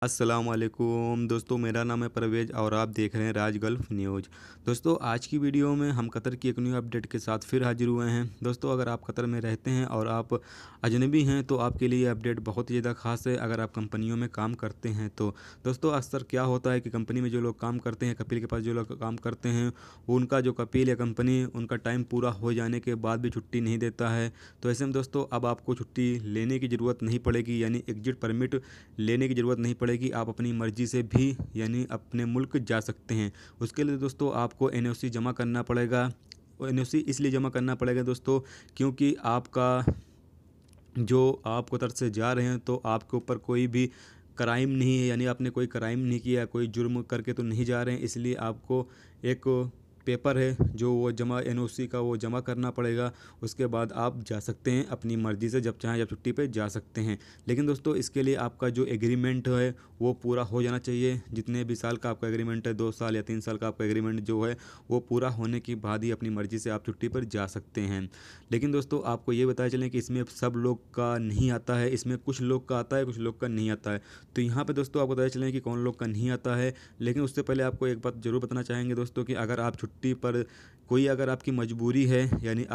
अस्सलाम वालेकुम दोस्तों, मेरा नाम है परवेज़ और आप देख रहे हैं राज गल्फ़ न्यूज़। दोस्तों, आज की वीडियो में हम कतर की एक न्यू अपडेट के साथ फिर हाजिर हुए हैं। दोस्तों, अगर आप कतर में रहते हैं और आप अजनबी हैं तो आपके लिए ये अपडेट बहुत ही ज़्यादा ख़ास है। अगर आप कंपनियों में काम करते हैं तो दोस्तों, अक्सर क्या होता है कि कंपनी में जो लोग काम करते हैं, कपिल के पास जो लोग काम करते हैं, उनका जो कपिल या कंपनी उनका टाइम पूरा हो जाने के बाद भी छुट्टी नहीं देता है। तो ऐसे में दोस्तों, अब आपको छुट्टी लेने की ज़रूरत नहीं पड़ेगी, यानी एग्ज़िट परमिट लेने की ज़रूरत नहीं पड़ेगी। आप अपनी मर्ज़ी से भी यानी अपने मुल्क जा सकते हैं। उसके लिए दोस्तों आपको एनओसी जमा करना पड़ेगा। और एनओसी इसलिए जमा करना पड़ेगा दोस्तों, क्योंकि आपका जो आप कतर से जा रहे हैं तो आपके ऊपर कोई भी क्राइम नहीं है, यानी आपने कोई क्राइम नहीं किया, कोई जुर्म करके तो नहीं जा रहे हैं। इसलिए आपको एक पेपर है जो वो जमा एनओसी का वो जमा करना पड़ेगा। उसके बाद आप जा सकते हैं अपनी मर्ज़ी से, जब चाहें जब छुट्टी पे जा सकते हैं। लेकिन दोस्तों, इसके लिए आपका जो एग्रीमेंट है वो पूरा हो जाना चाहिए। जितने भी साल का आपका एग्रीमेंट है, 2 साल या 3 साल का आपका एग्रीमेंट जो है वो पूरा होने के बाद ही अपनी मर्ज़ी से आप छुट्टी पर जा सकते हैं। लेकिन दोस्तों, आपको ये बताया चलें कि इसमें सब लोग का नहीं आता है, इसमें कुछ लोग का आता है, कुछ लोग का नहीं आता है। तो यहाँ पे दोस्तों आपको बताया चलें कि कौन लोग का नहीं आता है। लेकिन उससे पहले आपको एक बात ज़रूर बताना चाहेंगे दोस्तों कि अगर आप छुट्टी पर कोई अगर आपकी मजबूरी है, यानी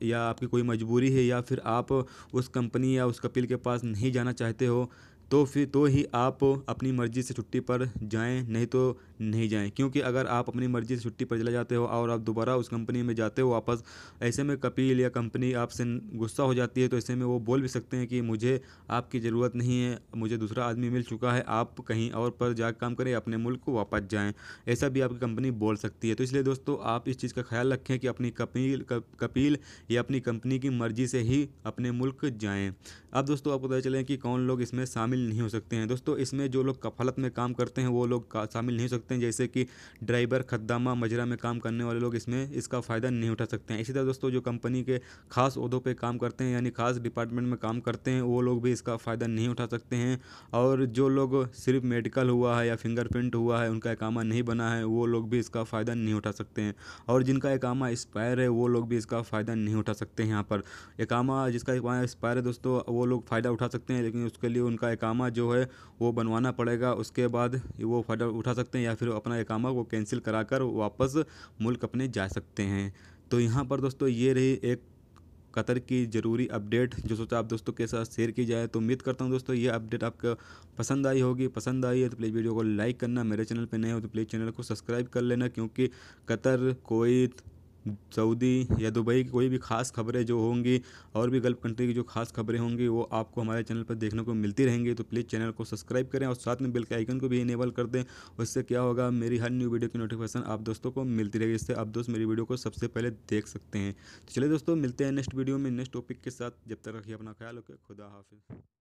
या आपकी कोई मजबूरी है, या फिर आप उस कंपनी या उस कपिल के पास नहीं जाना चाहते हो, तो फिर तो ही आप अपनी मर्ज़ी से छुट्टी पर जाएं, नहीं तो नहीं जाएं। क्योंकि अगर आप अपनी मर्ज़ी से छुट्टी पर चले जाते हो और आप दोबारा उस कंपनी में जाते हो वापस, ऐसे में कपिल या कंपनी आपसे गुस्सा हो जाती है। तो ऐसे में वो बोल भी सकते हैं कि मुझे आपकी ज़रूरत नहीं है, मुझे दूसरा आदमी मिल चुका है, आप कहीं और पर जाकर काम करें, अपने मुल्क को वापस जाएं। ऐसा भी आपकी कंपनी बोल सकती है। तो इसलिए दोस्तों, आप इस चीज़ का ख्याल रखें कि अपनी कपिल या अपनी कंपनी की मर्ज़ी से ही अपने मुल्क जाएं। अब दोस्तों, आपको पता चले कि कौन लोग इसमें शामिल नहीं हो सकते हैं। दोस्तों, इसमें जो लोग कफ़ालत में काम करते हैं वो लोग शामिल नहीं हो सकते हैं, जैसे कि ड्राइवर, खद्दामा, मजरा में काम करने वाले लोग इसमें इसका फ़ायदा नहीं उठा सकते हैं। इसी तरह दोस्तों, जो कंपनी के ख़ास ओहदों पे काम करते हैं, यानी ख़ास डिपार्टमेंट में काम करते हैं, वो लोग भी इसका फ़ायदा नहीं उठा सकते हैं। और जो लोग सिर्फ मेडिकल हुआ है या फिंगरप्रिंट हुआ है, उनका इकामा नहीं बना है, वो लोग भी इसका फ़ायदा नहीं उठा सकते हैं। और जिनका इकामा एक्सपायर है वो लोग भी इसका फ़ायदा नहीं उठा सकते हैं। यहाँ पर इकामा जिसका इकामा एक्सपायर है दोस्तों, वो लोग फ़ायदा उठा सकते हैं, लेकिन उसके लिए उनका इकामा जो है वो बनवाना पड़ेगा। उसके बाद वो फ़ायदा उठा सकते हैं, या फिर अपना इकामा को कैंसिल कराकर वापस मुल्क अपने जा सकते हैं। तो यहाँ पर दोस्तों ये रही एक कतर की ज़रूरी अपडेट जो सोचा आप दोस्तों के साथ शेयर की जाए। तो उम्मीद करता हूँ दोस्तों ये अपडेट आपको पसंद आई होगी। पसंद आई है तो प्लीज़ वीडियो को लाइक करना, मेरे चैनल पे नए हो तो प्लीज़ चैनल को सब्सक्राइब कर लेना, क्योंकि कतर, कुवैत, सऊदी या दुबई की कोई भी ख़ास खबरें जो होंगी और भी गल्फ़ कंट्री की जो ख़ास खबरें होंगी वो आपको हमारे चैनल पर देखने को मिलती रहेंगी। तो प्लीज़ चैनल को सब्सक्राइब करें और साथ में बेल के आइकन को भी इनेबल कर दें। उससे क्या होगा, मेरी हर न्यू वीडियो की नोटिफिकेशन आप दोस्तों को मिलती रहेगी। इससे आप दोस्त मेरी वीडियो को सबसे पहले देख सकते हैं। तो चलिए दोस्तों, मिलते हैं नेक्स्ट वीडियो में नेक्स्ट टॉपिक के साथ। जब तक रखिए अपना ख्याल, ओके, खुदा हाफिज़।